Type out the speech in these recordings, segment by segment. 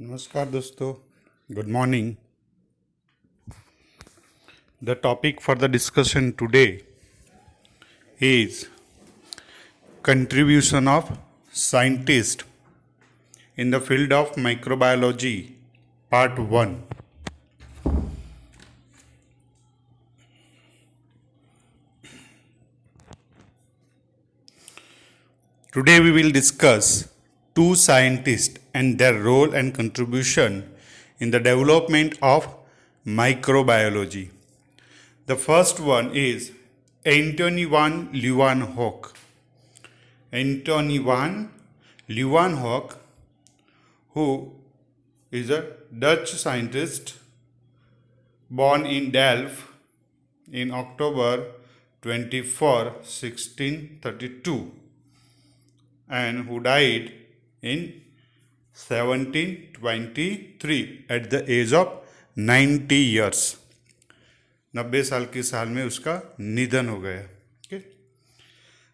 नमस्कार दोस्तों, good morning. The topic for the discussion today is contribution of scientists in the field of microbiology, part 1. Today we will discuss two scientists and their role and contribution in the development of microbiology. The first one is Antony van Leeuwenhoek. Antony van Leeuwenhoek, who is a Dutch scientist born in Delft in October 24, 1632, and who died in 1723 at the age of 90 years. 90 साल की साल में उसका निधन हो गया.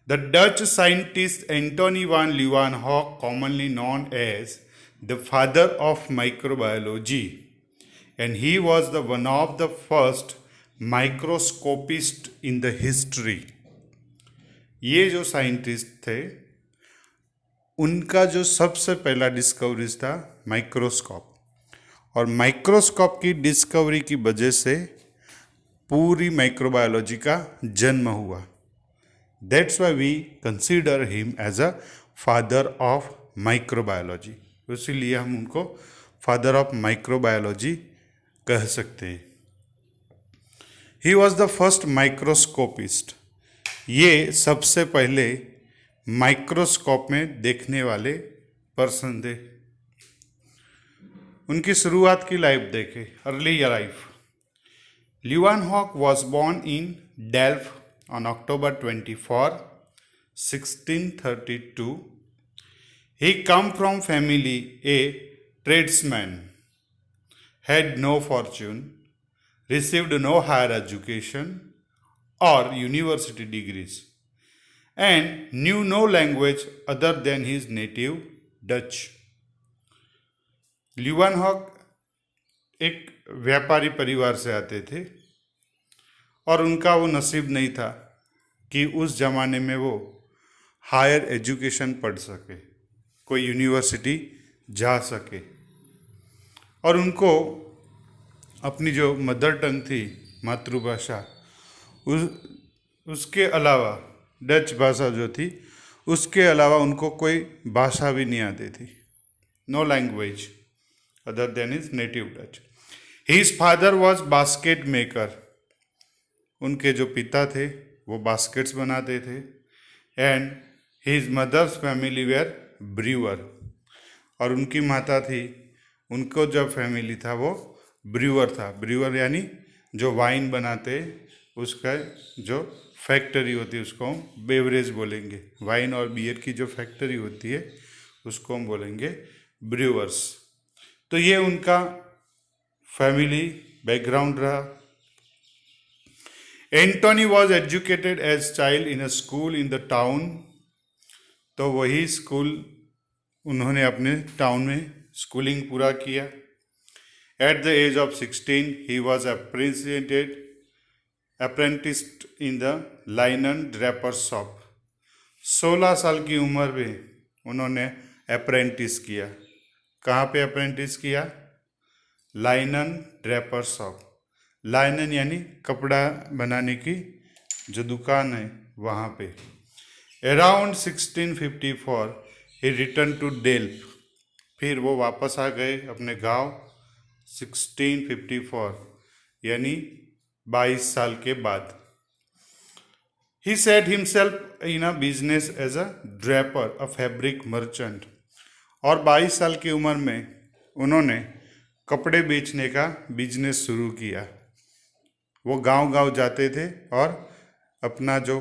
The Dutch scientist Antony van Leeuwenhoek, commonly known as the father of microbiology, and he was the one of the first microscopist in the history. ये जो साइंटिस्ट थे उनका जो सबसे पहला डिस्कवरीज था माइक्रोस्कोप, और माइक्रोस्कोप की डिस्कवरी की वजह से पूरी माइक्रोबायोलॉजी का जन्म हुआ. That's why we consider him as a father of microbiology. इसीलिए हम उनको फादर ऑफ माइक्रोबायोलॉजी कह सकते हैं. He was the first microscopist. ये सबसे पहले माइक्रोस्कोप में देखने वाले पर्सन थे. उनकी शुरुआत की लाइफ देखें. Early life. Leeuwenhoek was born in Delft on October 24, 1632. He come from family a tradesman, had no fortune, received no higher education or university degrees, and knew no language other than his native Dutch. Leeuwenhoek एक व्यापारी परिवार से आते थे और उनका वो नसीब नहीं था कि उस ज़माने में वो हायर एजुकेशन पढ़ सके, कोई यूनिवर्सिटी जा सके, और उनको अपनी जो मदर टंग थी, मातृभाषा, उसके अलावा डच भाषा जो थी उसके अलावा उनको कोई भाषा भी नहीं आती थी. No language other than is native Dutch. His father was basket maker. उनके जो पिता थे वो बास्केट्स बनाते थे. And his mother's family were brewer. और उनकी माता थी, उनको जो फैमिली था वो ब्रीवर था. ब्रीवर यानी जो वाइन बनाते, उसका जो फैक्ट्री होती है उसको हम बेवरेज बोलेंगे. वाइन और बियर की जो फैक्ट्री होती है उसको हम बोलेंगे ब्रीवर्स. तो ये उनका फैमिली बैकग्राउंड रहा. Antonie was educated as child in a school in the town. तो वही स्कूल उन्होंने अपने टाउन में स्कूलिंग पूरा किया. At the age of 16 he was apprenticed in the linen draper shop. 16 साल की उम्र में उन्होंने अप्रेंटिस किया. कहाँ पे अप्रेंटिस किया? लाइनन ड्रैपर शॉप. लाइनन यानी कपड़ा बनाने की जो दुकान है वहाँ पे. Around 1654 he return to Delft. फिर वो वापस आ गए अपने गांव 1654 यानी 22 साल के बाद. He set himself in a business as a draper, a fabric merchant. और 22 साल की उम्र में उन्होंने कपड़े बेचने का बिजनेस शुरू किया. वो गांव-गांव जाते थे और अपना जो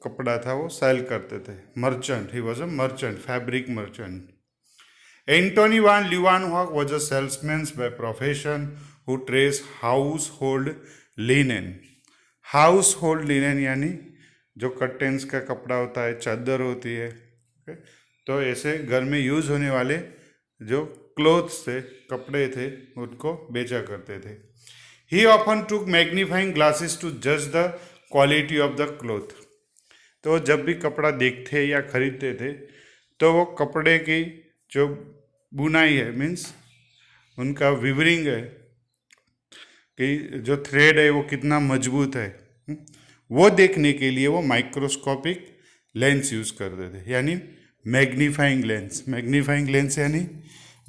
कपड़ा था वो सेल करते थे. Merchant. He was a merchant, fabric merchant. Antonie van Leeuwenhoek was a salesman by profession who trades household linen. Household linen यानी जो कर्टेंस का कपड़ा होता है, चादर होती है, तो ऐसे घर में यूज होने वाले जो क्लोथ्स थे, कपड़े थे, उनको बेचा करते थे। He often took magnifying glasses to जज the quality of the cloth. तो जब भी कपड़ा देखते या खरीदते थे तो वो कपड़े की जो बुनाई है, मीन्स उनका विवरिंग है कि जो थ्रेड है वो कितना मजबूत है, वो देखने के लिए वो माइक्रोस्कोपिक लेंस यूज़ करते थे, यानी मैग्नीफाइंग लेंस। मैग्नीफाइंग लेंस यानी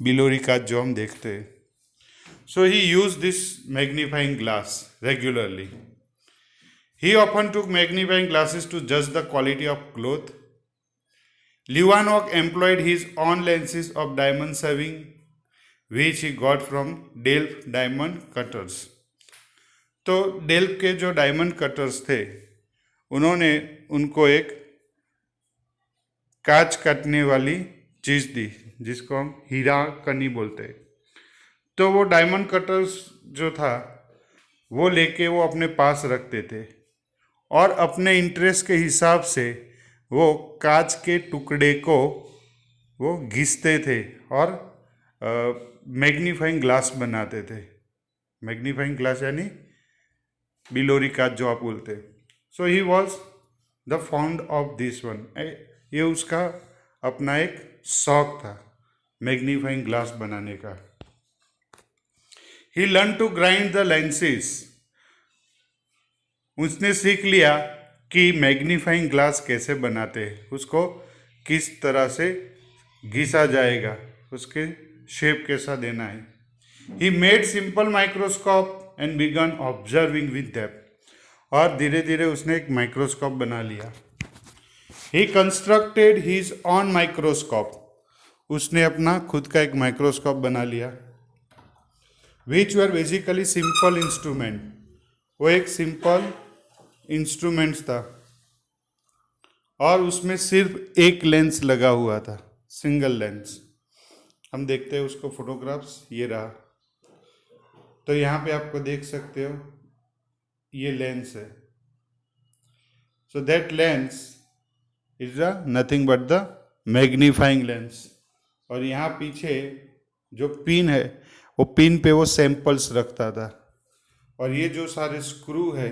बिलोरी कांच जो हम देखते हैं। So he use this magnifying glass regularly. He often took magnifying glasses to judge the quality of cloth. Leeuwenhoek employed his own lenses of diamond saving, which he got from Delft diamond cutters. तो delve के जो diamond cutters थे उन्होंने उनको एक कांच काटने वाली चीज़ दी जिसको हम हीरा कनी बोलते हैं। तो वो डायमंड कटर्स जो था वो लेके वो अपने पास रखते थे और अपने इंटरेस्ट के हिसाब से वो कांच के टुकड़े को वो घिसते थे और मैग्नीफाइंग ग्लास बनाते थे। मैग्नीफाइंग ग्लास यानी बिलोरी कांच जो आप बोलते। So he was the found of this one. ये उसका अपना एक शौक था मैग्नीफाइंग ग्लास बनाने का। He learn to grind the lenses. उसने सीख लिया कि मैग्नीफाइंग ग्लास कैसे बनाते हैं, उसको किस तरह से घिसा जाएगा, उसके शेप कैसा देना है। He made simple microscope and begin observing with depth. और धीरे धीरे उसने एक माइक्रोस्कोप बना लिया। ही कंस्ट्रक्टेड हिज ऑन माइक्रोस्कोप। उसने अपना खुद का एक माइक्रोस्कोप बना लिया। विच वर बेसिकली सिंपल इंस्ट्रूमेंट। वो एक सिंपल इंस्ट्रूमेंट्स था और उसमें सिर्फ एक लेंस लगा हुआ था, सिंगल लेंस। हम देखते हैं उसको फोटोग्राफ्स, ये रहा। तो यहाँ पे आपको देख सकते हो ये लेंस है। So that lens is nothing but the magnifying lens. और यहाँ पीछे जो पिन है वो पिन पे वो सैंपल्स रखता था और ये जो सारे स्क्रू है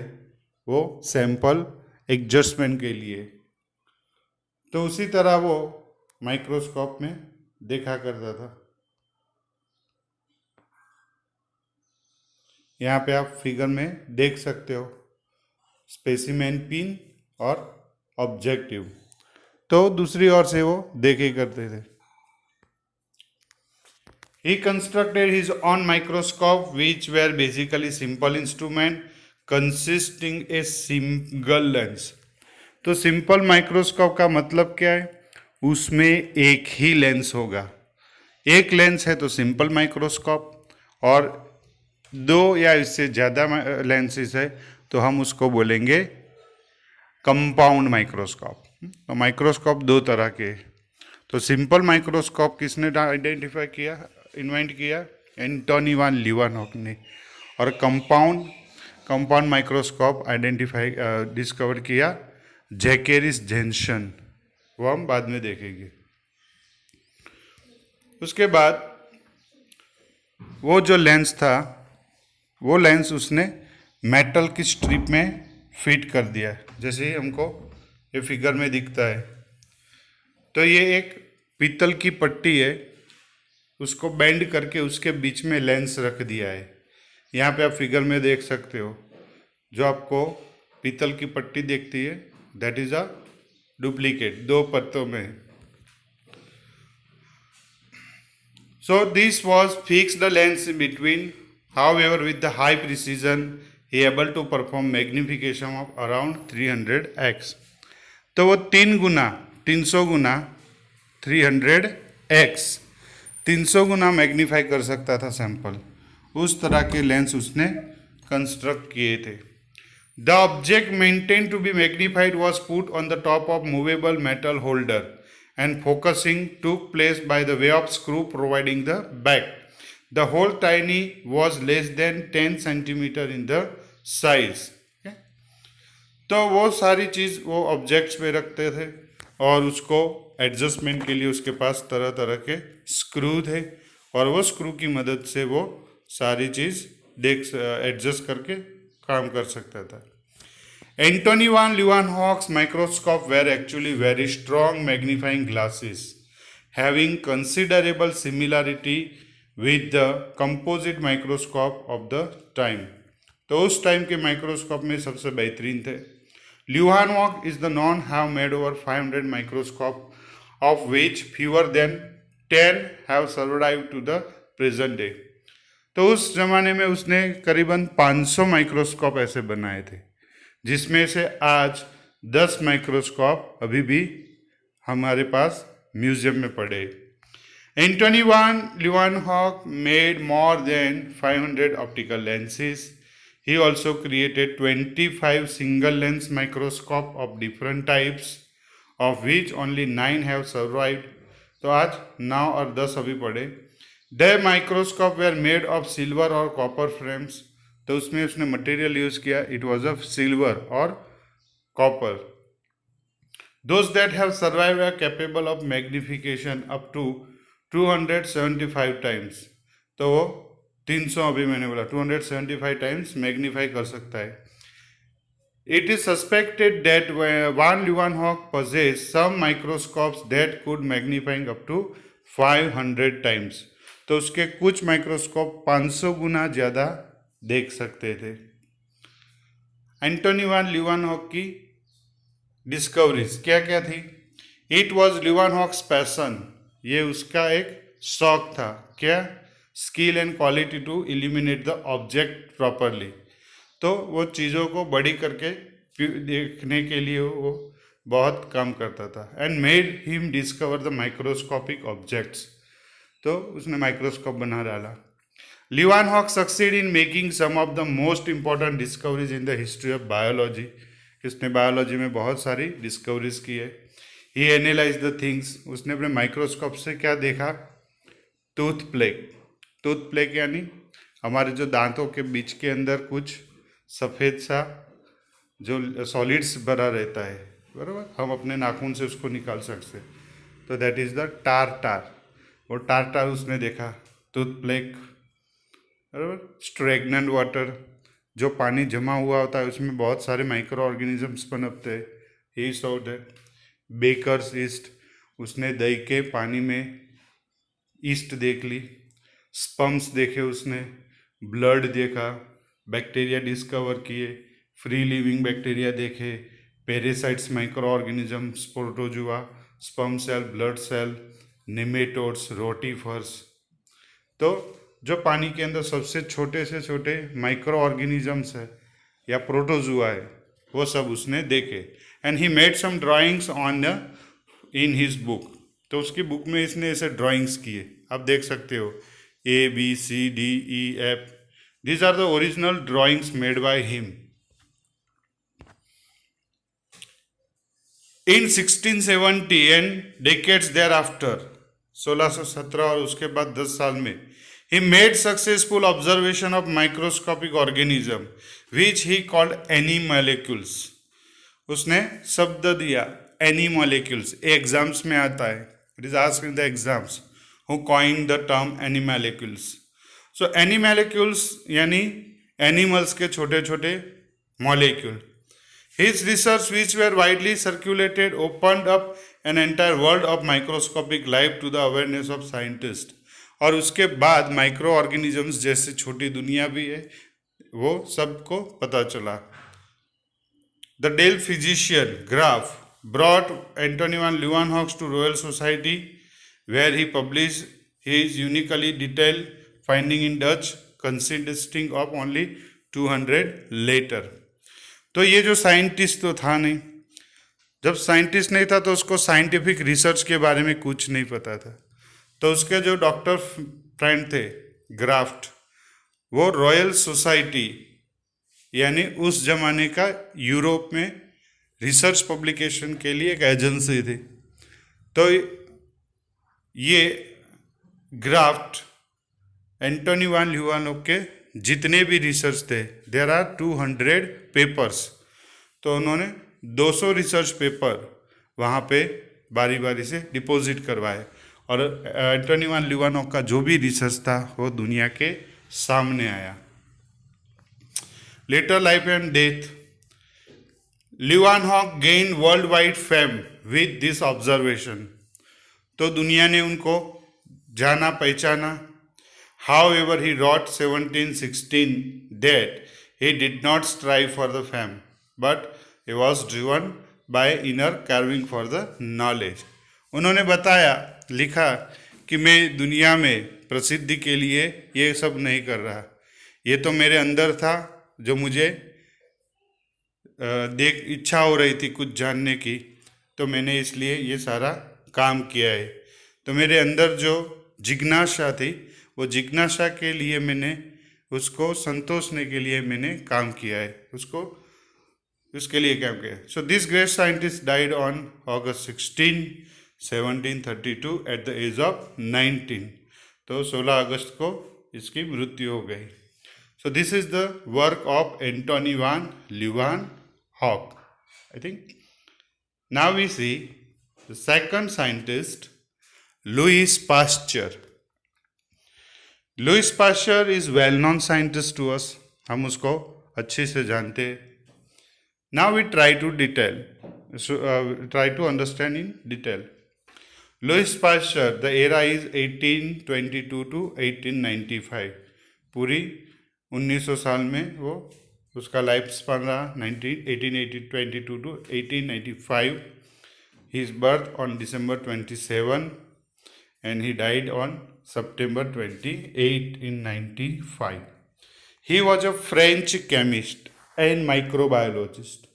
वो सैंपल एडजस्टमेंट के लिए। तो उसी तरह वो माइक्रोस्कोप में देखा करता था। यहाँ पे आप फिगर में देख सकते हो स्पेसिमेन पिन और ऑब्जेक्टिव। तो दूसरी ओर से वो देखे करते थे। He constructed his own microscope, which were basically simple instrument consisting a single lens. तो सिंपल माइक्रोस्कोप का मतलब क्या है? उसमें एक ही लेंस होगा। एक लेंस है तो सिंपल माइक्रोस्कोप, और दो या इससे ज़्यादा लेंसेज है तो हम उसको बोलेंगे कंपाउंड माइक्रोस्कोप। तो माइक्रोस्कोप दो तरह के। तो सिंपल माइक्रोस्कोप किसने आइडेंटिफाई किया, इन्वेंट किया? एंटोनी वान लीeuwenhoek ने। और कंपाउंड माइक्रोस्कोप आइडेंटिफाई डिस्कवर किया जैकेरिस जेन्सन। वो हम बाद में देखेंगे। उसके बाद वो जो लेंस था वो लेंस उसने मेटल की स्ट्रिप में फिट कर दिया, जैसे ही हमको ये फिगर में दिखता है। तो ये एक पीतल की पट्टी है, उसको बेंड करके उसके बीच में लेंस रख दिया है। यहाँ पे आप फिगर में देख सकते हो, जो आपको पीतल की पट्टी देखती है दैट इज अ डुप्लीकेट, दो परतों में। So this was fix the lens between, however with the high precision he able to perform magnification of around 300x। तो वो 300 गुना 300x 300 गुना मैग्नीफाई कर सकता था सैंपल। उस तरह के लेंस उसने कंस्ट्रक्ट किए थे। The object maintain to be magnified was put on the top of movable metal holder and focusing took place by the way of screw providing the back. The whole tiny was less than 10 centimeter in the size। तो वो सारी चीज़ वो objects पे रखते थे और उसको adjustment के लिए उसके पास तरह तरह के स्क्रू थे और वो स्क्रू की मदद से वो सारी चीज़ एडजस्ट करके काम कर सकता था। Antony van Leeuwenhoek's microscope were actually very strong magnifying glasses, having considerable similarity with the composite microscope of the time. तो उस टाइम के माइक्रोस्कोप में सबसे बेहतरीन थे। Leeuwenhoek is the known have made over 500 microscope, of which fewer than 10 have survived to the present day. तो उस जमाने में उसने करीबन 500 माइक्रोस्कोप ऐसे बनाए थे, जिसमें से आज 10 माइक्रोस्कोप अभी भी हमारे पास म्यूजियम में पड़े। Antonie van Leeuwenhoek made more than 500 optical lenses. He also created 25 single lens microscope of different types, of which only 9 have survived. तो आज 9 और 10 अभी पड़े। The microscope were made of silver और कॉपर फ्रेम्स। तो उसमें उसने मटेरियल यूज किया, इट वॉज ऑफ सिल्वर और copper. Those that have survived are capable of magnification up to 275 times. तो वो 300 अभी मैंने बोला 275 टाइम्स मैग्नीफाई कर सकता है। It is suspected that van Leeuwenhoek possessed some microscopes that could magnifying up to 500 times. तो उसके कुछ माइक्रोस्कोप 500 गुना ज़्यादा देख सकते थे। एंटोनी वान लीeuwenhoek की डिस्कवरीज क्या क्या थी? इट वॉज लीeuwenhoek's पैशन, ये उसका एक शौक था। क्या? Skill and quality to illuminate the object properly. तो वो चीज़ों को बड़ी करके देखने के लिए वो बहुत काम करता था। And made him discover the microscopic objects. तो उसने माइक्रोस्कोप बना डाला। Leeuwenhoek succeed in making some of the most important discoveries in the history of biology. उसने बायोलॉजी में बहुत सारी डिस्कवरीज की है। He analyse the things. उसने अपने माइक्रोस्कोप से क्या देखा? Tooth plaque. टूथ प्लेक यानी हमारे जो दांतों के बीच के अंदर कुछ सफ़ेद सा जो सॉलिड्स भरा रहता है, बराबर, हम अपने नाखून से उसको निकाल सकते। तो दैट इज़ द टार। वो टार उसने देखा। टूथ प्लेक, बराबर। स्ट्रेगनेंट वाटर, जो पानी जमा हुआ होता है उसमें बहुत सारे माइक्रो ऑर्गेनिजम्स पनपते हैं। He saw that. Baker's yeast, उसने दही के पानी में ईस्ट देख ली। स्पम्स देखे उसने, ब्लड देखा, बैक्टीरिया डिस्कवर किए, फ्री लिविंग बैक्टीरिया देखे, parasites, micro organisms, protozoa, sperm cell, blood cell, nematodes, rotifers. तो जो पानी के अंदर सबसे छोटे से छोटे माइक्रो ऑर्गेनिजम्स है या प्रोटोजुआ है, वो सब उसने देखे। And he made some drawings on in his book. तो उसकी बुक में इसने ऐसे ड्राइंग्स किए, आप देख सकते हो, ABCDEF। These are the original drawings made by him. In 1670 and decades thereafter, 1617 और उसके बाद 10 साल में, he made successful observation of microscopic organism, which he called animalcules. उसने शब्द दिया animalcules, एग्जाम्स में आता है, it is asked in the exams, who coined the term animalcules. So animalcules यानी एनिमल्स के छोटे छोटे molecule. His research, which were widely circulated, opened up an entire world of microscopic life to the awareness of scientists. और उसके बाद micro organisms जैसे छोटी दुनिया भी है, वो सबको पता चला। The Dale physician Graf brought Antony van Leeuwenhoek to Royal Society, where he published his uniquely detailed finding in Dutch, consisting of only 200 later. तो ये जो साइंटिस्ट तो था नहीं, जब साइंटिस्ट नहीं था तो उसको साइंटिफिक रिसर्च के बारे में कुछ नहीं पता था। तो उसके जो डॉक्टर फ्रेंड थे ग्राफ्ट, वो रॉयल सोसाइटी यानी उस जमाने का यूरोप में रिसर्च पब्लिकेशन के लिए एक एजेंसी थी। तो ये ग्राफ्ट एंटोनी वान लीeuwenhoek के जितने भी रिसर्च थे, देयर आर 200 पेपर्स। तो उन्होंने 200 रिसर्च पेपर वहाँ पे बारी बारी से डिपॉजिट करवाए और एंटोनी वान ल्यूवानहॉक का जो भी रिसर्च था वो दुनिया के सामने आया। Later life and death, Leeuwenhoek gain world wide fame with this observation. तो दुनिया ने उनको जाना पहचाना। However, he wrote 1716 that he did not strive for the fame, but he was driven by inner craving for the knowledge. उन्होंने बताया, लिखा कि मैं दुनिया में प्रसिद्धि के लिए ये सब नहीं कर रहा, ये तो मेरे अंदर था जो मुझे देख इच्छा हो रही थी कुछ जानने की, तो मैंने इसलिए ये सारा काम किया है। तो मेरे अंदर जो जिज्ञासा थी वो जिज्ञासा के लिए मैंने उसको संतोषने के लिए मैंने काम किया है, उसको उसके लिए काम किया। So this great scientist died on August 16, 1732 at the age of 19। तो 16 अगस्त को इसकी मृत्यु हो गई। So this is the work of Antonie van Leeuwenhoek. I think now we see the second scientist, Louis Pasteur. Louis Pasteur is well known scientist to us, हम उसको अच्छे से जानते हैं। Now we try to understand in detail. Louis Pasteur, the era is 1822 to 1895। पूरी 1900 साल में वो उसका लाइफ स्पान रहा, 1822 to 1895। His birth on December 27 and he died on September 28 in 95. He was a French chemist and microbiologist,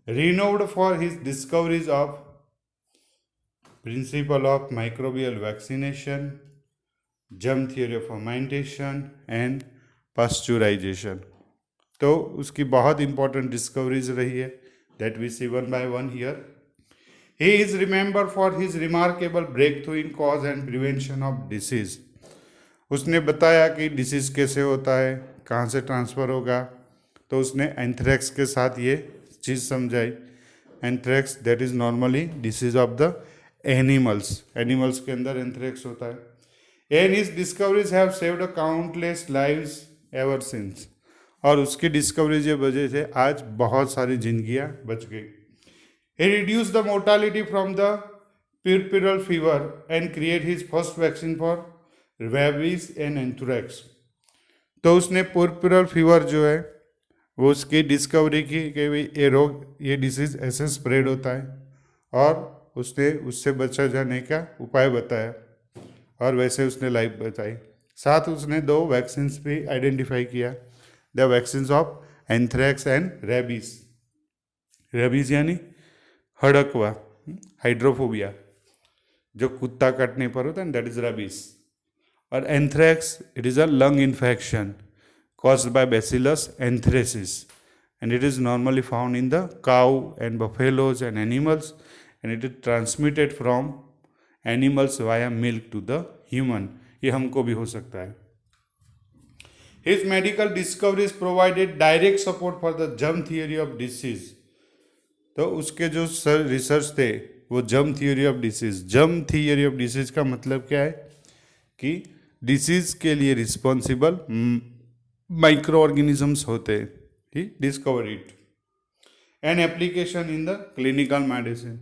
renowned for his discoveries of principle of microbial vaccination, germ theory of fermentation and pasteurization. तो उसकी बहुत important discoveries रही है, that we see one by one here. He is remembered for his remarkable breakthrough in cause and prevention of disease. उसने बताया कि disease कैसे होता है, कहाँ से ट्रांसफ़र होगा। तो उसने एंथ्रेक्स के साथ ये चीज़ समझाई। Anthrax that is normally disease of the animals, animals के अंदर एंथ्रेक्स होता है। And his discoveries have saved a countless lives ever since. और उसकी डिस्कवरीज की वजह से आज बहुत सारी जिंदगियाँ बच गई। He reduced the mortality from the puerperal fever and created his first vaccine for rabies and anthrax. तो उसने पुरपुरल फीवर जो है वो उसकी डिस्कवरी की कि भाई ये रोग, ये डिसीज़ ऐसे स्प्रेड होता है, और उसने उससे बचा जाने का उपाय बताया और वैसे उसने लाइफ बताई। साथ उसने 2 वैक्सीन्स भी आइडेंटिफाई किया, the vaccines of anthrax and rabies. Rabies यानी हड़कवा, हाइड्रोफोबिया, जो कुत्ता काटने पर होता है, दैट इज रेबीज। और anthrax, it is a lung infection caused by Bacillus anthracis, and it is normally found in the cow and buffaloes and animals, and it is transmitted from animals via milk to the human. ये हमको भी हो सकता है। His medical discoveries provided direct support for the germ theory of disease. तो उसके जो research थे वो germ theory of disease. Germ theory of disease का मतलब क्या है कि डिसीज के लिए रिस्पॉन्सिबल माइक्रो ऑर्गेनिजम्स होते हैं। He discover it and application in the clinical medicine.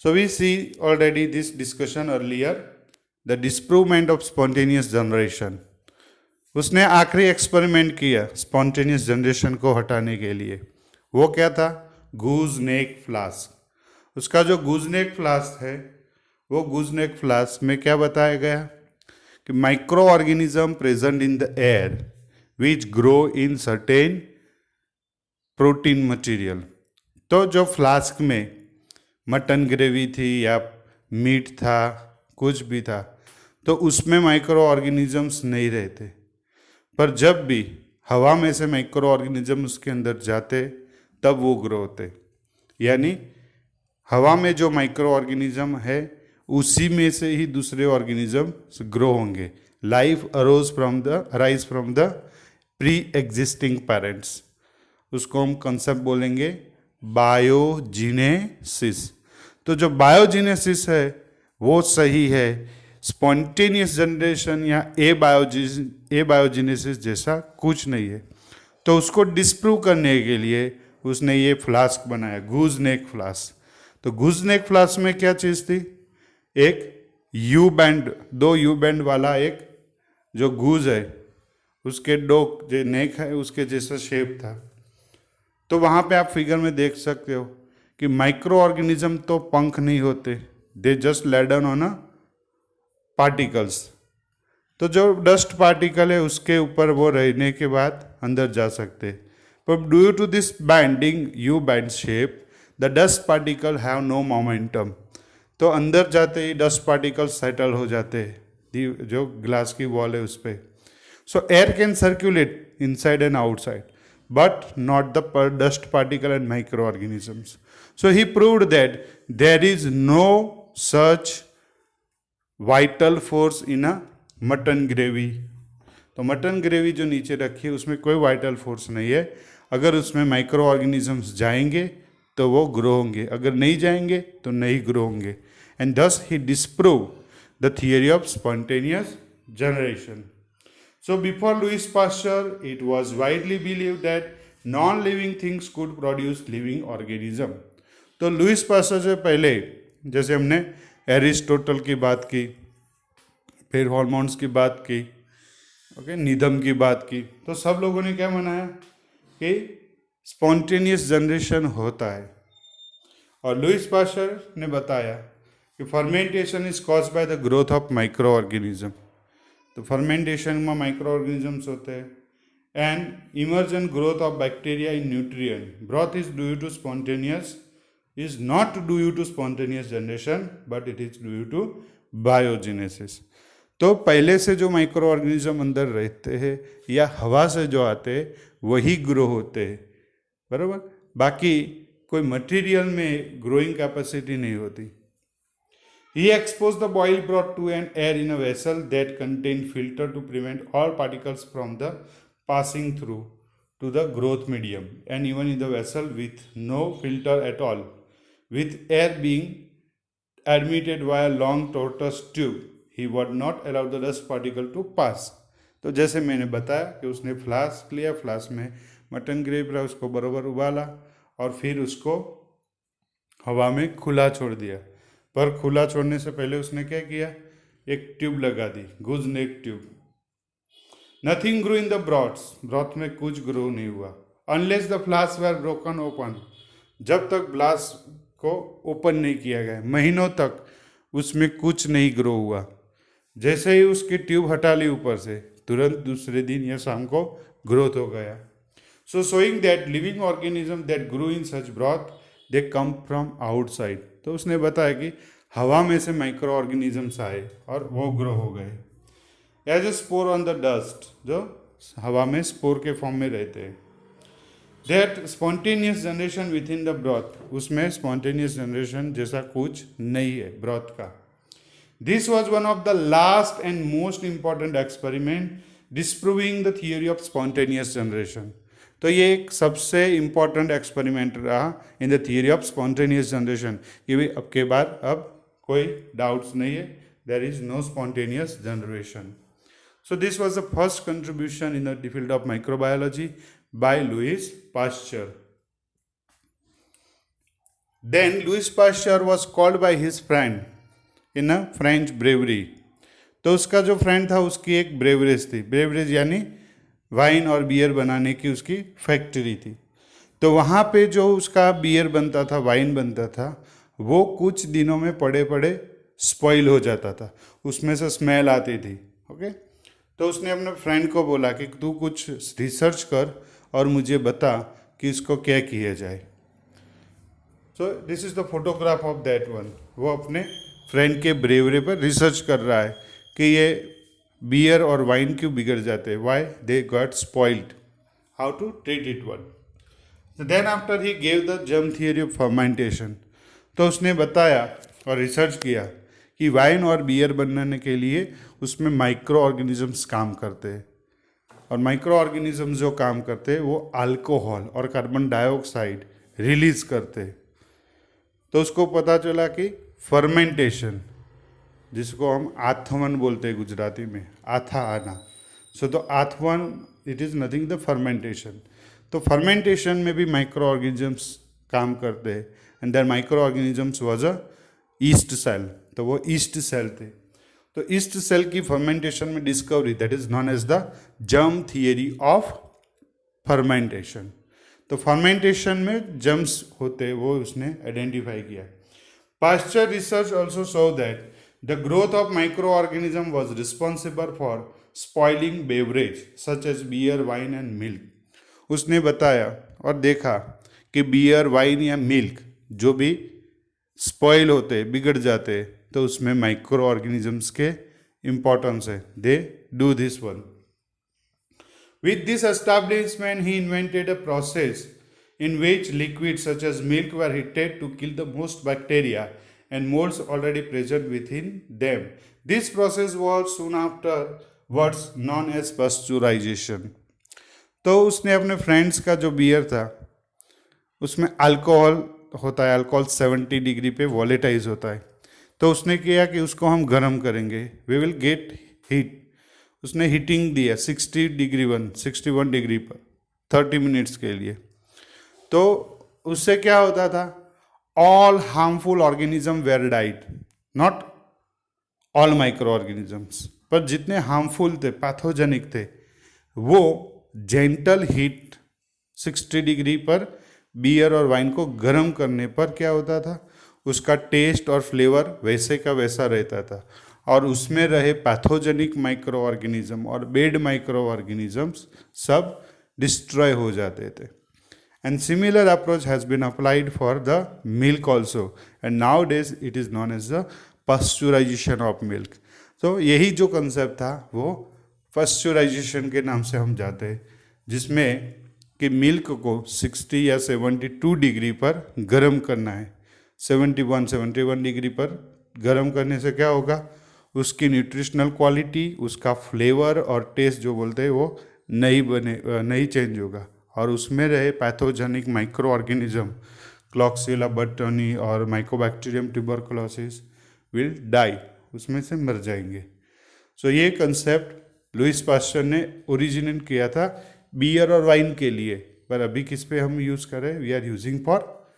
So we see already this discussion earlier, the disprovement of spontaneous generation. उसने आखिरी एक्सपेरिमेंट किया स्पॉन्टेनियस जनरेशन को हटाने के लिए। वो क्या था? गूजनेक फ्लास्क। उसका जो गूजनेक फ्लास्क है, वो गूजनेक फ्लास्क में क्या बताया गया कि micro organism present in the air which grow in certain protein material. तो जो फ्लास्क में मटन ग्रेवी थी या मीट था, कुछ भी था, तो उसमें माइक्रो ऑर्गेनिजम्स नहीं रहते। पर जब भी हवा में से माइक्रो ऑर्गेनिज्म उसके अंदर जाते तब वो ग्रो होते। यानी हवा में जो माइक्रो ऑर्गेनिज्म है उसी में से ही दूसरे ऑर्गेनिज्म ग्रो होंगे। Life arise from the pre existing parents. उसको हम कंसेप्ट बोलेंगे बायोजिनेसिस। तो जो बायोजिनेसिस है वो सही है, स्पॉन्टेनियस जनरेशन या एबायोजेनेसिस जैसा कुछ नहीं है। तो उसको डिस्प्रूव करने के लिए उसने ये फ्लास्क बनाया, गूजनेक फ्लास्क। तो गूजनेक फ्लास्क में क्या चीज़ थी? एक यू बैंड, 2 यू बैंड वाला एक जो गूज है उसके डोक जो नेक है उसके जैसा शेप था। तो वहाँ पे आप फिगर में देख सकते हो कि माइक्रो ऑर्गेनिज्म तो पंख नहीं होते, they just laden on a particles. तो जो डस्ट पार्टिकल है उसके ऊपर वो रहने के बाद अंदर जा सकते। पर due to this bending U bend shape the dust particle have no momentum. तो अंदर जाते ही डस्ट पार्टिकल सेटल हो जाते हैं जो ग्लास की वॉल है उस पर। So air can circulate inside and outside but not the dust particle and micro organisms. So he proved that there is no such vital force in a mutton gravy. तो mutton gravy जो नीचे रखी है उसमें कोई vital force नहीं है। अगर उसमें माइक्रो ऑर्गेनिजम्स जाएंगे तो वो ग्रो होंगे, अगर नहीं जाएंगे तो नहीं ग्रो होंगे। And thus he disprove the theory of spontaneous generation. So before Louis Pasteur, it was widely believed that non-living things could produce living organism. तो लुइस पास्चर से पहले जैसे हमने एरिस्टोटल की बात की, फिर हॉर्मोन्स की बात की, ओके, निधम की बात की, तो सब लोगों ने क्या मनाया कि स्पॉन्टेनियस जनरेशन होता है। और लुइस पास्चर ने बताया कि fermentation is caused by the growth of micro organism. तो फर्मेंटेशन में माइक्रो ऑर्गेनिजम्स होते हैं। And emergent growth of bacteria in nutrient broth is due to spontaneous, is not due to spontaneous generation but it is due to biogenesis. तो पहले से जो micro organism अंदर रहते हैं या हवा से जो आते हैं वही ग्रो होते हैं, बराबर। बाकी कोई मटेरियल में ग्रोइंग कैपेसिटी नहीं होती। He exposed the boiled broth to an air in a vessel that contained filter to prevent all particles from the passing through to the growth medium, and even in the vessel with no filter at all, with air being admitted via long tortoise tube, he would not allow the dust particle to pass. तो जैसे मैंने बताया कि उसने flask लिया, flask में mutton gravy रहा, उसको बराबर उबाला और फिर उसको हवा में खुला छोड़ दिया। पर खुला छोड़ने से पहले उसने क्या किया, एक ट्यूब लगा दी, gooseneck tube. Nothing grow in the broths, broth में कुछ ग्रो नहीं हुआ। Unless the flask were broken open, जब तक फ्लास्क को ओपन नहीं किया गया, महीनों तक उसमें कुछ नहीं ग्रो हुआ। जैसे ही उसकी ट्यूब हटा ली ऊपर से, तुरंत दूसरे दिन या शाम को ग्रोथ हो गया। So showing that living organism that grow in such broth they come from outside. तो उसने बताया कि हवा में से माइक्रो ऑर्गेनिजम्स आए और वो ग्रो हो गए। As a spore on the dust, जो हवा में स्पोर के फॉर्म में रहते हैं। That spontaneous generation within the broth, उसमें स्पॉन्टेनियस जनरेशन जैसा कुछ नहीं है ब्रॉथ का। This was one of the last and most important experiment disproving the theory of spontaneous generation. तो ये एक सबसे इम्पॉर्टेंट एक्सपेरिमेंट रहा in the theory of spontaneous generation कि भाई अब के बाद अब कोई डाउट्स नहीं है, there is no spontaneous generation. So this was the first contribution in the field of microbiology by Louis Pasteur. Then Louis Pasteur was called by his friend in a French brewery. तो उसका जो friend था उसकी एक beverage थी, beverage यानी wine और beer बनाने की उसकी फैक्ट्री थी। तो वहाँ पे जो उसका बियर बनता था, वाइन बनता था, वो कुछ दिनों में पड़े पड़े स्पॉइल हो जाता था, उसमें से स्मेल आती थी। ओके, तो उसने अपने फ्रेंड को बोला कि तू कुछ रिसर्च कर और मुझे बता कि इसको क्या किया जाए। So this is the photograph of that one. वो अपने फ्रेंड के ब्रेवरी पर रिसर्च कर रहा है कि ये बियर और वाइन क्यों बिगड़ जाते हैं, why they got spoiled, how to treat it one. Then after he gave the germ theory of fermentation. तो उसने बताया और रिसर्च किया कि वाइन और बियर बनाने के लिए उसमें माइक्रो ऑर्गेनिजम्स काम करते हैं, और माइक्रो ऑर्गेनिजम्स जो काम करते हैं वो अल्कोहल और कार्बन डाइऑक्साइड रिलीज करते हैं। तो उसको पता चला कि फर्मेंटेशन जिसको हम आथवन बोलते हैं गुजराती में, आथा आना। सो तो आथवन it is nothing the fermentation. तो फर्मेंटेशन में भी माइक्रो ऑर्गेनिजम्स काम करते हैं, and their micro organisms was a yeast cell. तो वो ईस्ट सेल थे। तो ईस्ट सेल की फर्मेंटेशन में discovery, that is known as the germ theory of fermentation. तो फर्मेंटेशन में जर्म्स होते वो उसने आइडेंटिफाई किया। Pasteur research also show that the growth of micro organism was responsible for spoiling beverage such as beer, wine and milk. उसने बताया और देखा कि बियर, वाइन या मिल्क जो भी स्पॉइल होते, बिगड़ जाते, तो उसमें माइक्रो ऑर्गेनिजम्स के इम्पोर्टेंस है। They do this one. With this establishment, he invented a process in which liquids such as milk were heated to kill the most bacteria and molds already present within them. This process was soon afterwards known as pasteurization. तो उसने अपने friends का जो beer था उसमें alcohol होता है, alcohol 70 degree पे वॉलेटाइज होता है। तो उसने किया कि उसको हम गर्म करेंगे, वी विल गेट हीट। उसने हीटिंग दिया 61 डिग्री पर 30 मिनट्स के लिए। तो उससे क्या होता था, all harmful organism were died, not all micro organisms, पर जितने हार्मफुल थे, पैथोजेनिक थे, वो जेंटल हीट 60 डिग्री पर बियर और वाइन को गर्म करने पर क्या होता था, उसका टेस्ट और फ्लेवर वैसे का वैसा रहता था, और उसमें रहे पैथोजेनिक माइक्रो ऑर्गेनिज्म और बेड माइक्रो ऑर्गेनिजम्स सब डिस्ट्रॉय हो जाते थे। And similar approach has been applied for the milk also, and nowadays it is known as the pasteurization of milk. तो यही जो कंसेप्ट था वो पास्चुराइजेशन के नाम से हम जाते हैं, जिसमें कि मिल्क को 60 या 72 डिग्री पर गर्म करना है। 71 डिग्री पर गर्म करने से क्या होगा, उसकी न्यूट्रिशनल क्वालिटी, उसका फ्लेवर और टेस्ट जो बोलते हैं वो नहीं चेंज होगा, और उसमें रहे पैथोजेनिक माइक्रो ऑर्गेनिज्म क्लॉक्सिला बर्टनी और माइकोबैक्टीरियम ट्यूबरकुलोसिस विल डाई, उसमें से मर जाएंगे। सो ये कंसेप्ट लुइस पास्चर ने ओरिजिनेट किया था बियर और वाइन के लिए, पर अभी किस पे हम यूज़ कर रहे हैं, we are using for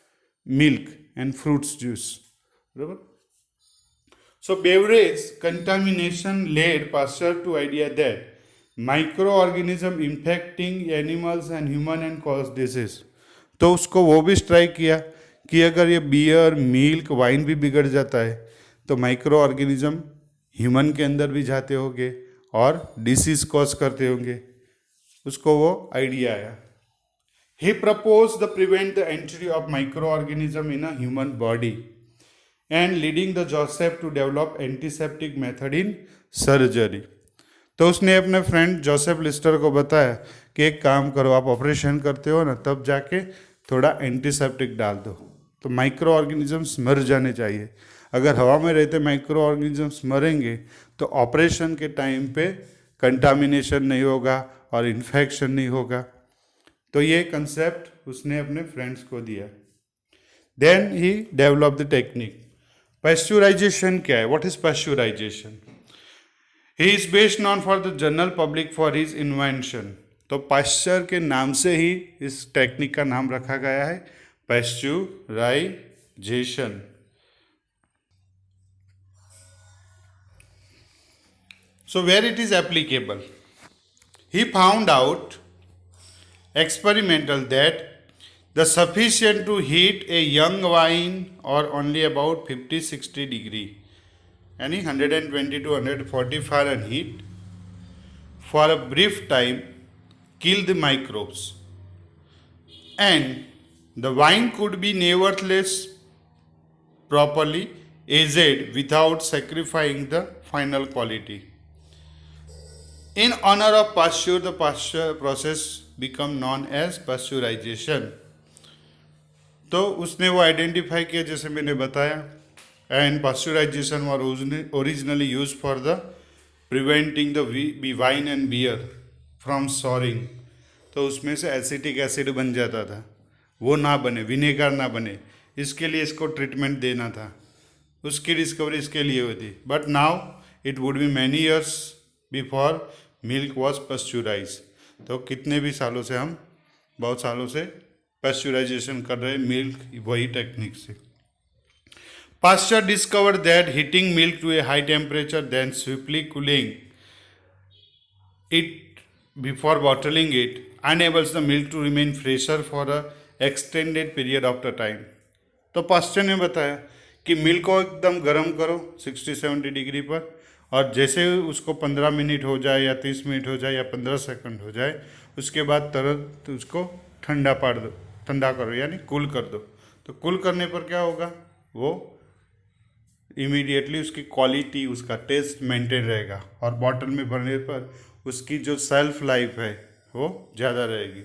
milk and fruits juice, बराबर। So beverage contamination led Pasteur to idea that microorganism infecting animals and human and cause disease. तो उसको वो भी स्ट्राइक किया कि अगर ये बियर, मिल्क, वाइन भी बिगड़ जाता है तो माइक्रो ऑर्गेनिज्म ह्यूमन के अंदर भी जाते होंगे और डिसीज कॉज करते होंगे। उसको वो आइडिया आया। He proposed to prevent the entry of microorganism in a human body and leading the Joseph to develop antiseptic method in surgery. तो उसने अपने फ्रेंड जोसेफ लिस्टर को बताया कि एक काम करो, आप ऑपरेशन करते हो ना, तब जाके थोड़ा एंटीसेप्टिक डाल दो, तो माइक्रो ऑर्गेनिजम्स मर जाने चाहिए। अगर हवा में रहते माइक्रो ऑर्गेनिजम्स मरेंगे तो ऑपरेशन के टाइम पे कंटामिनेशन नहीं होगा और इन्फेक्शन नहीं होगा। तो ये कंसेप्ट उसने अपने फ्रेंड्स को दिया। Then he develop the technique. Pasteurization क्या है? What is pasteurization? He is best known for the general public for his invention. तो पास्चर के नाम से ही इस टेक्निक का नाम रखा गया है pasteurization. So where it is applicable? He found out experimental that the sufficient to heat a young wine or only about 50-60 degree, यानी 120 to 140 Fahrenheit for a brief time kill the microbes, and the wine could be nevertheless properly aged without sacrificing the final quality. In honor of Pasteur, the Pasteur process become known as pasteurization. तो उसने वो identify किया जैसे मैंने बताया, and pasteurization were originally use for the preventing the wine and beer from souring. तो उसमें से एसिटिक एसिड बन जाता था, वो ना बने, विनेगर ना बने, इसके लिए इसको ट्रीटमेंट देना था। उसकी डिस्कवरी इसके लिए हुई थी, but now it would be many years before milk was pasteurize. तो कितने भी सालों से हम बहुत सालों से पस्चुराइजेशन कर रहे हैं मिल्क, वही टेक्निक से। Pasteur discovered that heating milk to a high temperature, then swiftly cooling it before bottling it, enables the milk to remain fresher for a extended period of the time। तो pasture ने बताया कि milk को एकदम गर्म करो 60-70 degree पर, और जैसे उसको 15 मिनट हो जाए या 30 मिनट हो जाए या 15 सेकंड हो जाए, उसके बाद तुरंत उसको ठंडा पाड़ दो, ठंडा करो यानी कूल कर दो। तो कूल करने पर क्या होगा, वो इमीडिएटली उसकी क्वालिटी, उसका टेस्ट मेंटेन रहेगा, और बॉटल में भरने पर उसकी जो सेल्फ लाइफ है वो ज़्यादा रहेगी।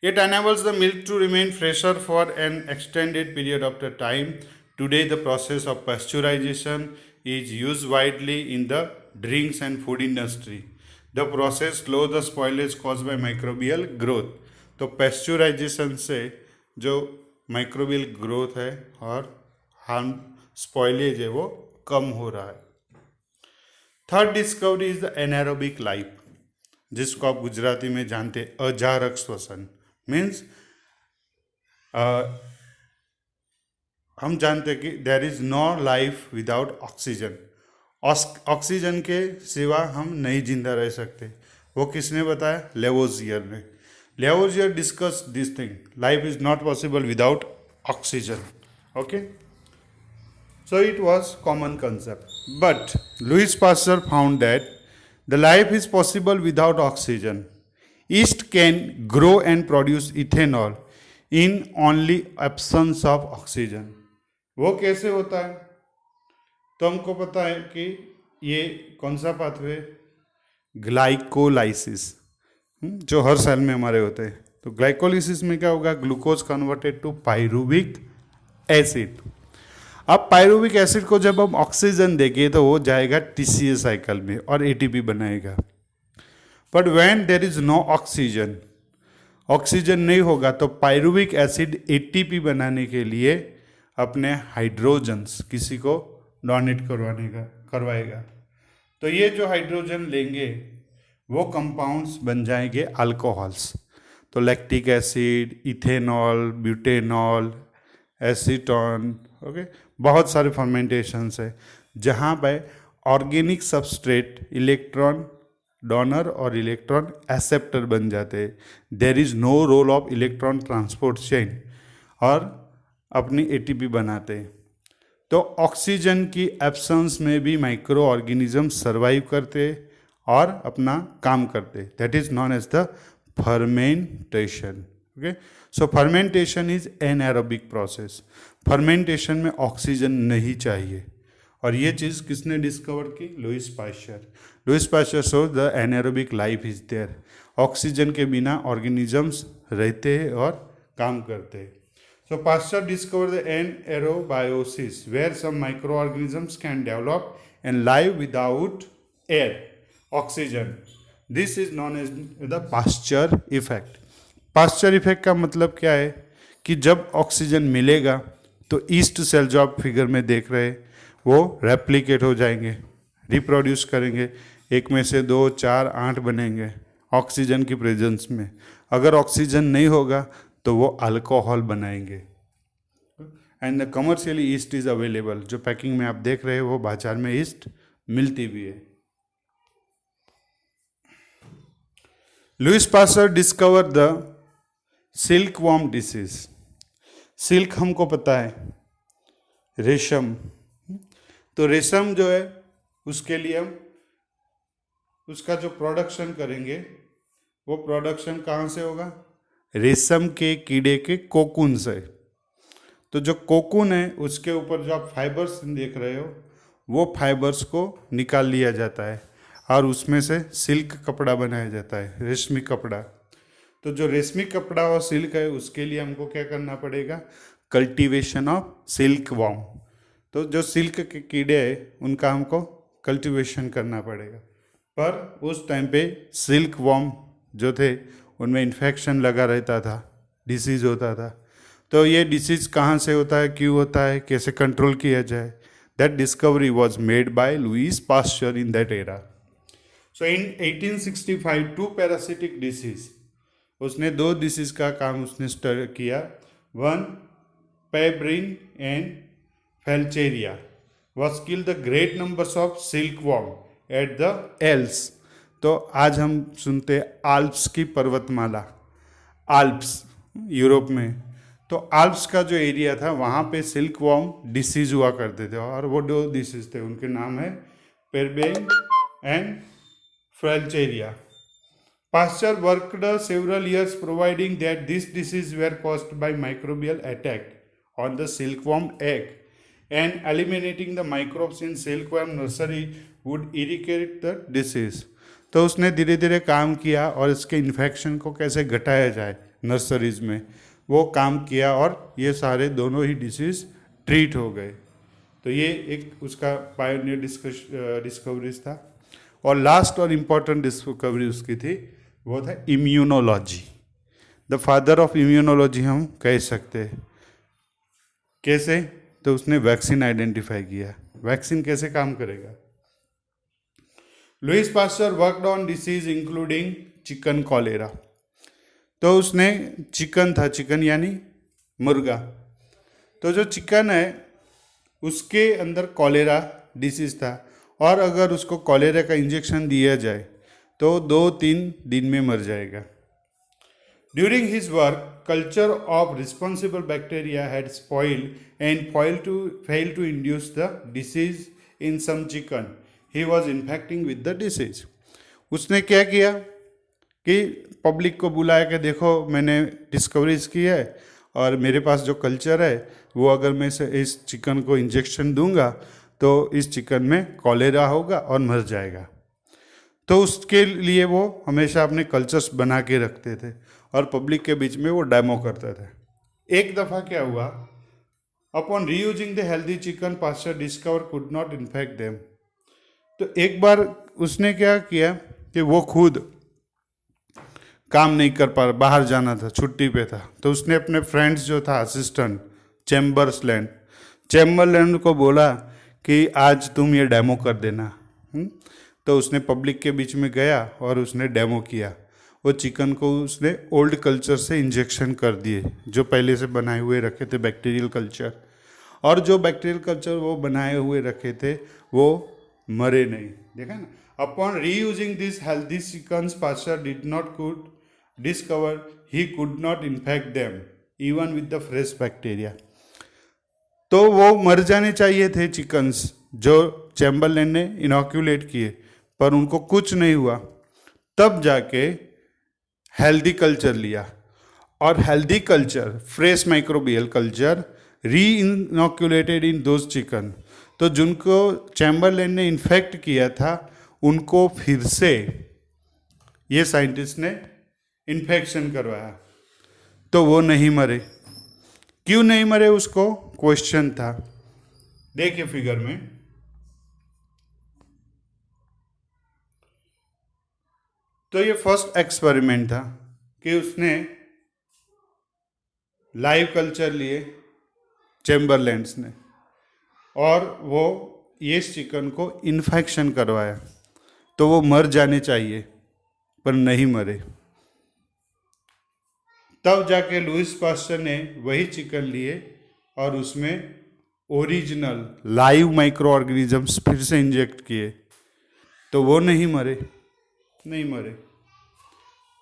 It enables the milk to remain fresher for an extended period of the time. Today the process of pasteurization is used widely in the drinks and food industry. The process slows the spoilage caused by microbial growth। तो पेस्चुराइजेशन से जो microbial growth है और harm spoilage है वो कम हो रहा है। Third discovery is the anaerobic life, जिसको आप गुजराती में जानते हैं अजारक श्वसन। मीन्स हम जानते हैं कि there is no life without oxygen. Oxygen के सिवा हम नहीं जिंदा रह सकते। वो किसने बताया? लेवोजियर ने। Lavoisier discuss this thing, life is not possible without oxygen. Okay, so it was common concept, but Louis Pasteur found that the life is possible without oxygen. Yeast can grow and produce ethanol in only absence of oxygen। वो कैसे होता है? तो हमको पता है कि ये कौन सा पाथवे, ग्लाइकोलाइसिस, जो हर सेल में हमारे होते हैं। तो ग्लाइकोलाइसिस में क्या होगा, glucose converted to pyruvic acid. अब पायरुविक एसिड को जब हम ऑक्सीजन देंगे तो वो जाएगा टीसीए साइकिल में और एटीपी बनाएगा। But when there is no oxygen, oxygen नहीं होगा तो पायरुविक एसिड एटीपी बनाने के लिए अपने हाइड्रोजन्स किसी को डोनेट करवाएगा। तो ये जो हाइड्रोजन लेंगे वो कंपाउंड्स बन जाएंगे अल्कोहल्स। तो lactic acid, ethanol, butanol, acetone, okay, बहुत सारे फर्मेंटेशंस है जहाँ पे ऑर्गेनिक सबस्ट्रेट इलेक्ट्रॉन डोनर और इलेक्ट्रॉन एक्सेप्टर बन जाते हैं। There is no role of electron transport chain, और अपनी एटीपी बनाते हैं। तो ऑक्सीजन की एब्सेंस में भी माइक्रो ऑर्गेनिज्म सर्वाइव करते और अपना काम करते। That is known as the fermentation. Okay, so fermentation is anaerobic process. Fermentation में ऑक्सीजन नहीं चाहिए, और ये चीज़ किसने डिस्कवर की? Louis Pasteur. Louis Pasteur show the anaerobic life is there. Oxygen के बिना ऑर्गेनिजम्स रहते हैं और काम करते हैं। So Pasteur discover the anaerobiosis where some micro organisms can develop and live without air, oxygen. This is known as the Pasteur effect. Pasture effect का मतलब क्या है कि जब ऑक्सीजन मिलेगा तो ईस्ट सेल जो आप फिगर में देख रहे हैं वो रेप्लिकेट हो जाएंगे, रिप्रोड्यूस करेंगे। एक में से 2, 4, 8 बनेंगे ऑक्सीजन की प्रेजेंस में। अगर ऑक्सीजन नहीं होगा तो वो अल्कोहल बनाएंगे। And the commercially east is available. जो पैकिंग में आप देख रहे हैं वो बाजार में ईस्ट मिलती भी है। Louis Pasteur discover the silk worm disease. Silk हमको पता है, रेशम। तो रेशम जो है उसके लिए हम उसका जो प्रोडक्शन करेंगे वो प्रोडक्शन कहाँ से होगा? रेशम के कीड़े के कोकून से। तो जो कोकून है उसके ऊपर जो आप फाइबर्स देख रहे हो वो फाइबर्स को निकाल लिया जाता है और उसमें से सिल्क कपड़ा बनाया जाता है, रेशमी कपड़ा। तो जो रेशमी कपड़ा और सिल्क है उसके लिए हमको क्या करना पड़ेगा? Cultivation of silk worm. तो जो सिल्क के कीड़े हैं उनका हमको कल्टीवेशन करना पड़ेगा। पर उस टाइम पे सिल्क वॉर्म जो थे उनमें इन्फेक्शन लगा रहता था, डिसीज होता था। तो ये डिसीज कहाँ से होता है, क्यों होता है, कैसे कंट्रोल किया जाए, that discovery was made by Louis Pasteur in that era. So in 1865 two parasitic disease, उसने 2 डिसीज का काम उसने स्टडी किया. One pebrine and flacherie was killed the great numbers of silkworm at the Alps. तो आज हम सुनते Alps की पर्वतमाला, आल्प्स यूरोप में. तो आल्प्स का जो एरिया था वहाँ पे सिल्कवॉर्म डिसीज हुआ करते थे, और वो 2 डिसीज थे, उनके नाम है pebrine and flacherie. Pasteur worked several years providing that these diseases were caused by microbial attack on the silkworm egg, and eliminating the microbes in silkworm nursery would eradicate the disease. तो उसने धीरे धीरे काम किया और इसके infection को कैसे घटाया जाए नर्सरीज में, वो काम किया, और ये सारे दोनों ही डिसीज ट्रीट हो गए. तो ये एक उसका पायोनियर डिस्कवरीज था. और लास्ट और इम्पॉर्टेंट डिस्कवरी उसकी थी, वो था immunology. The father of immunology हम कह सकते हैं. कैसे? तो उसने वैक्सीन आइडेंटिफाई किया. वैक्सीन कैसे काम करेगा? Lewis pasture worked on disease including chicken cholera. तो उसने चिकन यानी मुर्गा, तो जो चिकन है उसके अंदर कॉलेरा डिसीज था, और अगर उसको कॉलेरा का इंजेक्शन दिया जाए तो 2-3 दिन में मर जाएगा. During his work culture of responsible bacteria had spoiled and failed to induce the disease in some chicken. He was infecting with the disease. उसने क्या किया कि पब्लिक को बुलाया कि देखो मैंने डिस्कवरीज की है, और मेरे पास जो कल्चर है वो अगर मैं इस चिकन को इंजेक्शन दूंगा तो इस चिकन में कॉलेरा होगा और मर जाएगा. तो उसके लिए वो हमेशा अपने कल्चर्स बना के रखते थे और पब्लिक के बीच में वो डेमो करते थे. एक दफ़ा क्या हुआ, upon reusing the healthy chicken Pasteur discover could not infect them. तो एक बार उसने क्या किया कि वो खुद काम नहीं कर पा रहा, बाहर जाना था, छुट्टी पे था, तो उसने अपने फ्रेंड्स जो था असिस्टेंट चैम्बरलैंड को बोला कि आज तुम ये डेमो कर देना. तो उसने पब्लिक के बीच में गया और उसने डेमो किया. वो चिकन को उसने ओल्ड कल्चर से इंजेक्शन कर दिए जो पहले से बनाए हुए रखे थे बैक्टीरियल कल्चर, और जो बैक्टीरियल कल्चर वो बनाए हुए रखे थे वो मरे नहीं. देखा ना, upon reusing this healthy chickens Pasteur did not could discover he could not infect them even with the fresh bacteria. तो वो मर जाने चाहिए थे चिकन्स जो चैम्बरलैंड ने इनॉक्यूलेट किए, पर उनको कुछ नहीं हुआ. तब जाके हेल्दी कल्चर लिया, और healthy culture fresh microbial culture री इनॉक्यूलेटेड इन दोज चिकन. तो जिनको चैम्बरलैंड ने इन्फेक्ट किया था उनको फिर से ये साइंटिस्ट ने इन्फेक्शन करवाया, तो वो नहीं मरे. क्यों नहीं मरे उसको क्वेश्चन था. देखिए फिगर में, तो ये फर्स्ट एक्सपेरिमेंट था कि उसने लाइव कल्चर लिए चैम्बरलैंड्स ने, और वो ये चिकन को इन्फेक्शन करवाया. तो वो मर जाने चाहिए पर नहीं मरे. तब जाके लुईस पास्चर ने वही चिकन लिए और उसमें ओरिजिनल लाइव माइक्रो ऑर्गेनिजम्स फिर से इंजेक्ट किए, तो वो नहीं मरे.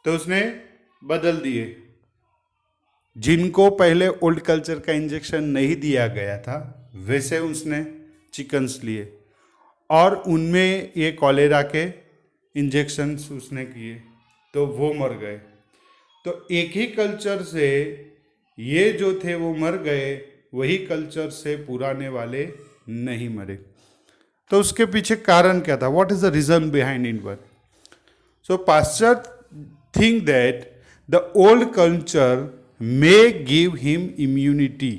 तो उसने बदल दिए. जिनको पहले ओल्ड कल्चर का इंजेक्शन नहीं दिया गया था वैसे उसने चिकन्स लिए, और उनमें ये कॉलेरा के इंजेक्शंस उसने किए, तो वो मर गए. तो एक ही कल्चर से ये जो थे वो मर गए, वही कल्चर से पुराने वाले नहीं मरे. तो उसके पीछे कारण क्या था? What is the reason behind in work? So Pasteur think that the old culture may give him immunity.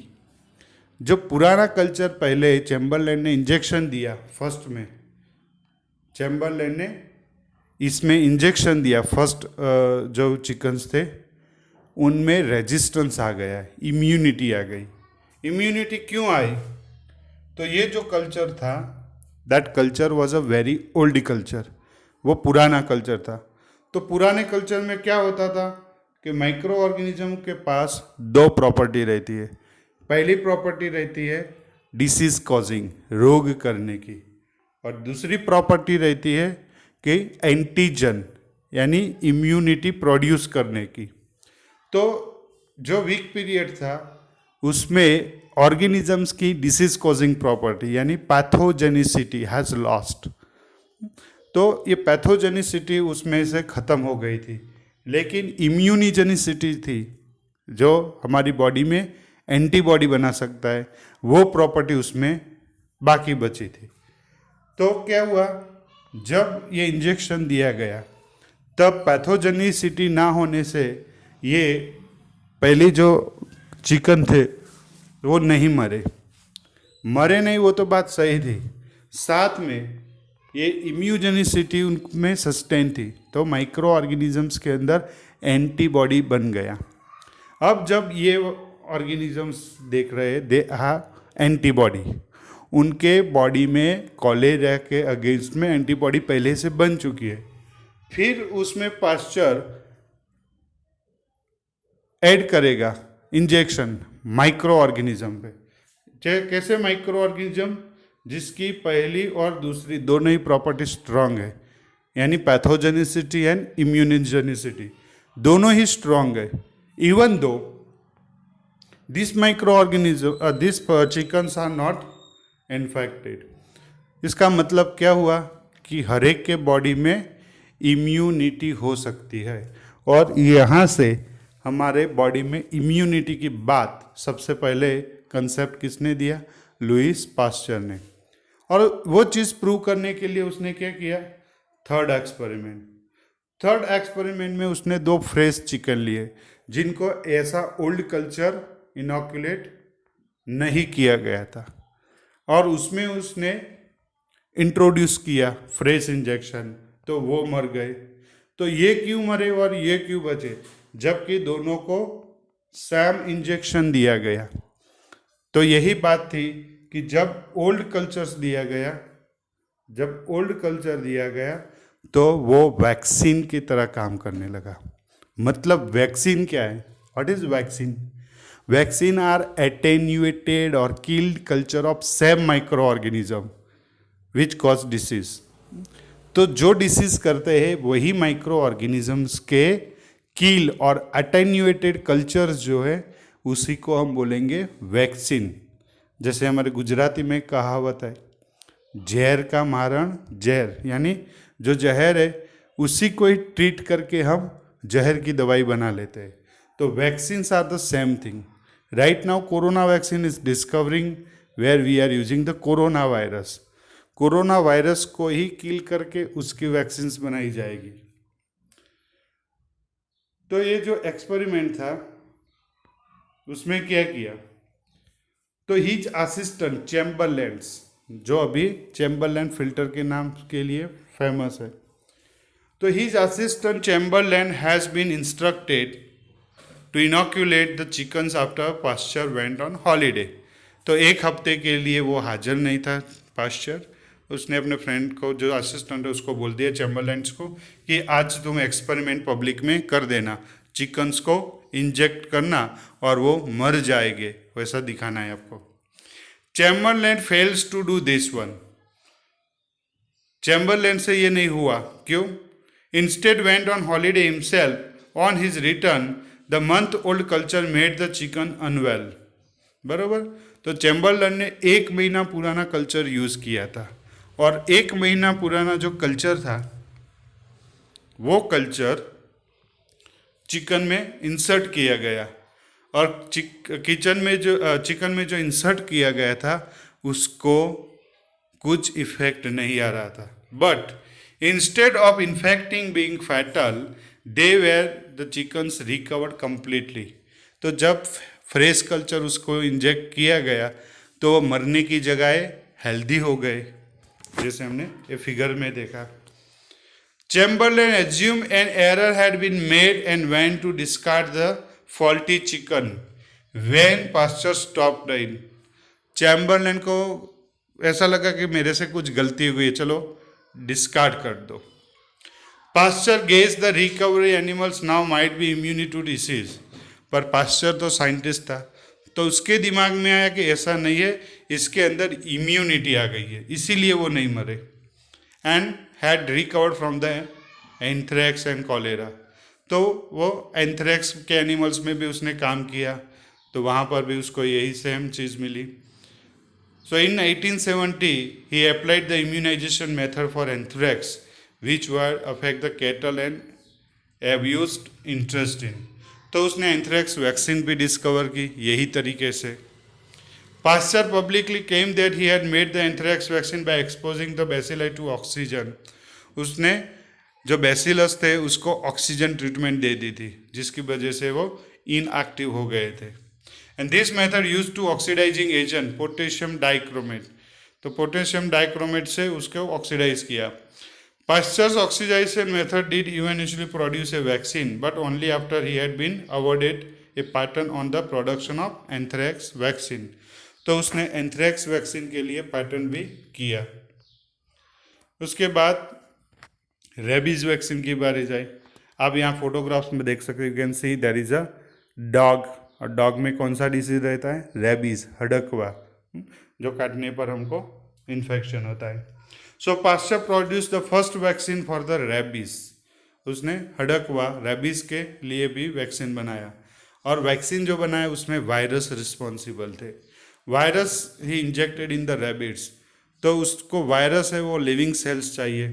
जो पुराना कल्चर पहले चैम्बरलैंड ने इंजेक्शन दिया, फर्स्ट में चैम्बरलैंड ने इसमें इंजेक्शन दिया फर्स्ट जो चिकन्स थे, उनमें रेजिस्टेंस आ गया, इम्यूनिटी आ गई। इम्यूनिटी क्यों आई? तो ये जो कल्चर था, that culture was a very old culture, वो पुराना कल्चर था। तो पुराने कल्चर में क्या होता था कि माइक्रो ऑर्गेनिज्म के पास दो प्रॉपर्टी रहती है। पहली प्रॉपर्टी रहती है डिसीज कॉजिंग, रोग करने की, और दूसरी प्रॉपर्टी रहती है कि एंटीजन यानी इम्यूनिटी प्रोड्यूस करने की। तो जो वीक पीरियड था उसमें ऑर्गेनिजम्स की डिसीज कॉजिंग प्रॉपर्टी यानी पैथोजेनिसिटी हैज़ लॉस्ट। तो ये पैथोजेनिसिटी उसमें से ख़त्म हो गई थी, लेकिन इम्यूनिजेनिसिटी थी जो हमारी बॉडी में एंटीबॉडी बना सकता है, वो प्रॉपर्टी उसमें बाकी बची थी। तो क्या हुआ, जब ये इंजेक्शन दिया गया तब पैथोजेनिसिटी ना होने से ये पहले जो चिकन थे वो नहीं मरे नहीं, वो तो बात सही थी, साथ में ये इम्यूजेनिसिटी उनमें सस्टेन थी, तो माइक्रो ऑर्गेनिजम्स के अंदर एंटीबॉडी बन गया। अब जब ये ऑर्गेनिजम्स देख रहे दे एंटीबॉडी, उनके बॉडी में कॉलेरा के अगेंस्ट में एंटीबॉडी पहले से बन चुकी है, फिर उसमें पास्चर ऐड करेगा इंजेक्शन माइक्रो ऑर्गेनिज्म पे। कैसे माइक्रो ऑर्गेनिज्म? जिसकी पहली और दूसरी दोनों ही प्रॉपर्टी स्ट्रांग है, यानी पैथोजेनिसिटी एंड इम्यूनिजेनिसिटी दोनों ही स्ट्रांग है। Even though this micro organism this chickens are not infected. इसका मतलब क्या हुआ कि हर एक के बॉडी में इम्यूनिटी हो सकती है, और यहाँ से हमारे बॉडी में इम्यूनिटी की बात सबसे पहले कंसेप्ट किसने दिया? लुईस पास्चर ने। और वो चीज़ प्रूव करने के लिए उसने क्या किया? थर्ड एक्सपेरिमेंट में उसने दो फ्रेश चिकन लिए जिनको ऐसा ओल्ड कल्चर इनॉक्यूलेट नहीं किया गया था, और उसमें उसने इंट्रोड्यूस किया फ्रेश इंजेक्शन, तो वो मर गए। तो ये क्यों मरे और ये क्यों बचे, जबकि दोनों को सेम इंजेक्शन दिया गया? तो यही बात थी कि जब ओल्ड कल्चर दिया गया तो वो वैक्सीन की तरह काम करने लगा। मतलब वैक्सीन क्या है? What is vaccine? Vaccine are attenuated और killed culture of same micro organism which cause disease. तो जो डिसीज करते हैं वही माइक्रो ऑर्गेनिजम्स के कील और अटेन्यूएटेड कल्चर्स जो है उसी को हम बोलेंगे वैक्सीन। जैसे हमारे गुजराती में कहावत है, जहर का मारण जहर, यानी जो जहर है उसी को ही ट्रीट करके हम जहर की दवाई बना लेते हैं। तो vaccines are the same thing. Right now corona vaccine is discovering where we are using the corona virus. Corona virus को ही किल करके उसकी वैक्सीन्स बनाई जाएगी। तो ये जो एक्सपेरिमेंट था उसमें क्या किया, तो हिज असिस्टेंट चैम्बरलैंड्स, जो अभी चैम्बरलैंड फिल्टर के नाम के लिए फेमस है, तो his assistant Chamberland has been instructed to inoculate the chickens after Pasteur went on holiday. तो एक हफ्ते के लिए वो हाजिर नहीं था पास्चर, उसने अपने फ्रेंड को जो असिस्टेंट है उसको बोल दिया चैम्बरलैंड्स को कि आज तुम एक्सपेरिमेंट पब्लिक में कर देना, चिकन्स को इंजेक्ट करना और वो मर जाएंगे, वैसा दिखाना है आपको। Chamberland fails to do this one. Chamberland से ये नहीं हुआ, क्यों? Instead went on holiday himself. On his return the month old culture made the chicken unwell. बराबर। तो चैम्बरलैंड ने 1 महीना पुराना कल्चर यूज किया था, और 1 महीना पुराना जो कल्चर था वो कल्चर चिकन में इंसर्ट किया गया, और चिकन में जो इंसर्ट किया गया था उसको कुछ इफेक्ट नहीं आ रहा था। But instead of infecting being fatal they were the chickens recovered completely. तो जब फ्रेश कल्चर उसको इंजेक्ट किया गया तो वो मरने की जगह हेल्दी हो गए, जैसे हमने ये फिगर में देखा। Chamberlain assumed an error had been made and went to discard the faulty chicken when pasture stopped in. Chamberlain को ऐसा लगा कि मेरे से कुछ गलती हुई है, चलो डिस्कार्ड कर दो. Pasteur guess the recovery animals now might be immune to disease. पर पास्चर तो साइंटिस्ट था, तो उसके दिमाग में आया कि ऐसा नहीं है, इसके अंदर इम्यूनिटी आ गई है, इसीलिए वो नहीं मरे. And had recovered from the anthrax and cholera. तो वो एंथ्रेक्स के एनिमल्स में भी उसने काम किया, तो वहाँ पर भी उसको यही सेम चीज़ मिली. So in 1870, he applied the immunization method for anthrax, which would affect the cattle and abused interest in. तो उसने एंथ्रैक्स वैक्सीन भी डिस्कवर की यही तरीके से. Pasteur publicly claim that he had made the anthrax vaccine by exposing the bacilli to oxygen. उसने जो bacillus थे उसको ऑक्सीजन ट्रीटमेंट दे दी थी, जिसकी वजह से वो इनएक्टिव हो गए थे. And this method use to oxidising agent potassium dichromate. तो पोटेशियम डाइक्रोमेट से उसको ऑक्सीडाइज किया. Pasteur's oxidation method did eventually produce a vaccine, but only after he had been awarded a patent on the production of anthrax vaccine. तो उसने anthrax vaccine के लिए patent भी किया. उसके बाद रेबीज वैक्सीन की बारी जाए. आप यहाँ फोटोग्राफ्स में देख सकते, you can see there is a dog. और डॉग में कौन सा डिसीज रहता है? रेबीज, हड़कवा, जो काटने पर हमको इन्फेक्शन होता है. So Pasteur produce the first vaccine for the rabies. उसने हड़कवा, रेबीज के लिए भी वैक्सीन बनाया. और वैक्सीन जो बनाया उसमें वायरस रिस्पॉन्सिबल थे. Virus he injected in the rabbits. तो उसको वायरस है वो लिविंग सेल्स चाहिए.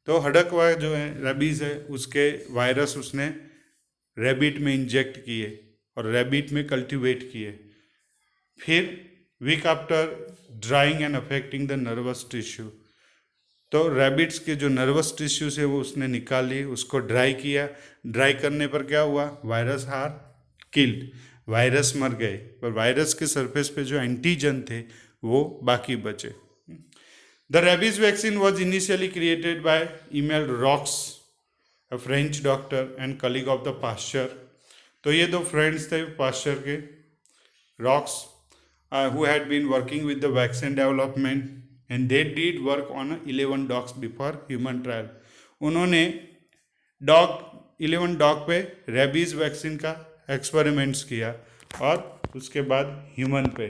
तो हड़कवा जो है रेबीज है, उसके वायरस उसने रेबिट में इंजेक्ट किए और रेबिट में कल्टिवेट किए. फिर week after drying and affecting the nervous tissue. तो रैबिट्स के जो नर्वस टिश्यूज है वो उसने निकाली, उसको ड्राई किया. ड्राई करने पर क्या हुआ? वायरस हार किल्ड. वायरस मर गए, पर वायरस के सरफेस पे जो एंटीजन थे वो बाकी बचे. The rabies vaccine was initially created by Emile Roux, a French doctor and colleague of the Pasteur. तो ये दो फ्रेंड्स थे पास्चर के, Roux, who had been working with the vaccine development, and they did work on 11 dogs before human trial. उन्होंने 11 dog पे rabies vaccine का experiments किया और उसके बाद ह्यूमन पे.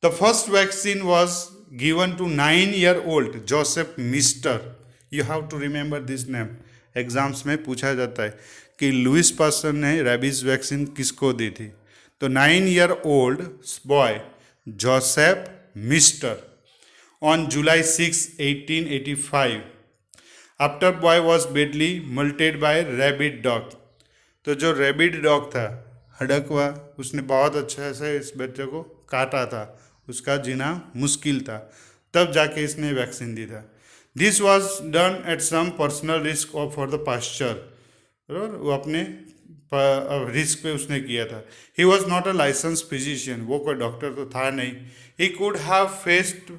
The first vaccine was given to 9-year-old Joseph Meister. You have to remember this name. Exams में पूछा जाता है कि लुइस पास्चर ने रेबीज वैक्सीन किसको दी थी. तो 9-year-old boy Joseph Meister on July 6, 1885. After boy was badly maulted by rabid dog. तो जो रेबिड डॉग था हड़कवा, उसने बहुत अच्छे से इस बच्चे को काटा था, उसका जीना मुश्किल था, तब जाके इसने वैक्सीन दी था. This was done at some personal risk of for the Pasteur. वो अपने रिस्क पे उसने किया था. He was not a license physician. वो कोई डॉक्टर तो था नहीं. He could have faced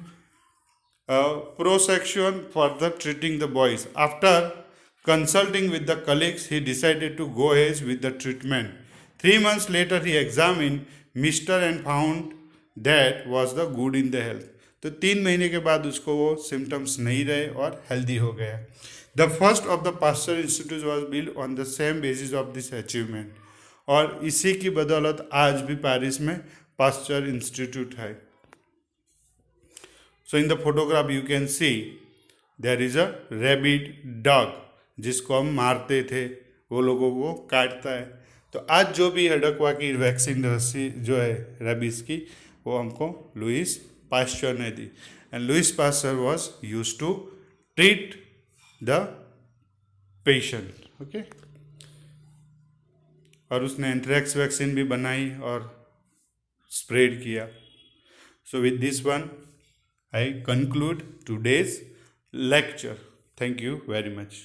prosecution for the treating the boys. After consulting with the colleagues, he decided to go ahead with the treatment. 3 months later, he examined Mr. and found that was the good in the health. तो 3 महीने के बाद उसको वो symptoms नहीं रहे और healthy हो गया. The first of the Pasteur institute was build on the same basis of this achievement. और इसी की बदौलत आज भी पेरिस में पास्चर इंस्टीट्यूट है. So in the photograph you can see there is a rabid dog जिसको हम मारते थे, वो लोगों को काटता है. तो आज जो भी हड़कवा की वैक्सीन रस्सी जो है रेबीज की, वो हमको लुइस पास्चर ने दी. And Louis Pasteur was use to treat the patient. Okay. और उसने एंथ्रैक्स वैक्सीन भी बनाई और स्प्रेड किया. So with this one I conclude today's lecture. Thank you very much.